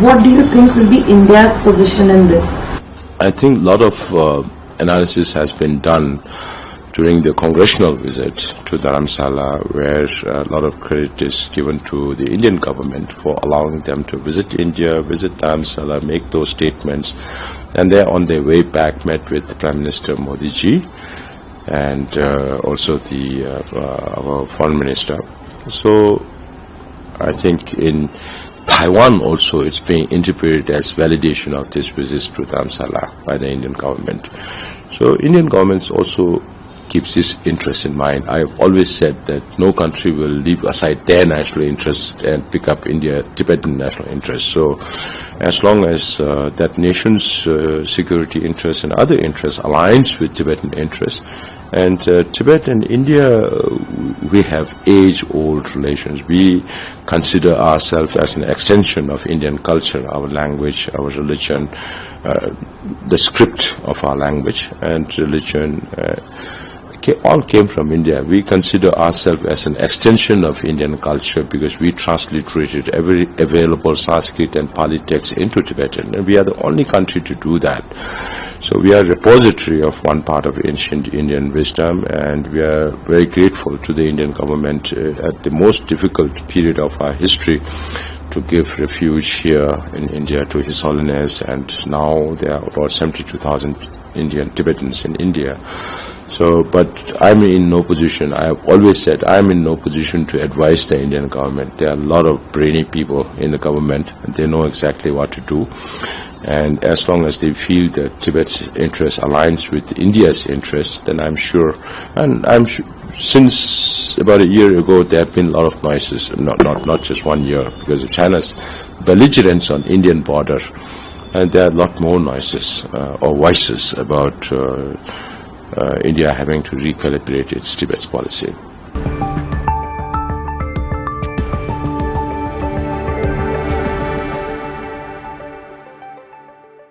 What do you think will be India's position in this? I think a lot of analysis has been done during the congressional visit to Dharamsala, where a lot of credit is given to the Indian government for allowing them to visit India, visit Dharamsala, make those statements, and they're on their way back met with Prime Minister Modi ji and also our Foreign Minister. So I think in Taiwan also it's being interpreted as validation of this visit to Dharamsala by the Indian government. So Indian government also keeps this interest in mind. I have always said that no country will leave aside their national interest and pick up Tibetan national interest. So as long as that nation's security interests and other interests aligns with Tibetan interests, and Tibet and India, we have age-old relations. We consider ourselves as an extension of Indian culture, our language, our religion, the script of our language and religion all came from India. We consider ourselves as an extension of Indian culture because we transliterated every available Sanskrit and Pali text into Tibetan, and we are the only country to do that. So we are a repository of one part of ancient Indian wisdom, and we are very grateful to the Indian government at the most difficult period of our history to give refuge here in India to His Holiness, and now there are about 72,000 Indian Tibetans in India. So, but I'm in no position, I have always said, I'm in no position to advise the Indian government. There are a lot of brainy people in the government, and they know exactly what to do. And as long as they feel that Tibet's interest aligns with India's interest, then I'm sure, and since about a year ago, there have been a lot of noises, not just 1 year, because of China's belligerence on Indian border, and there are a lot more noises or voices about India having to recalibrate its Tibet policy.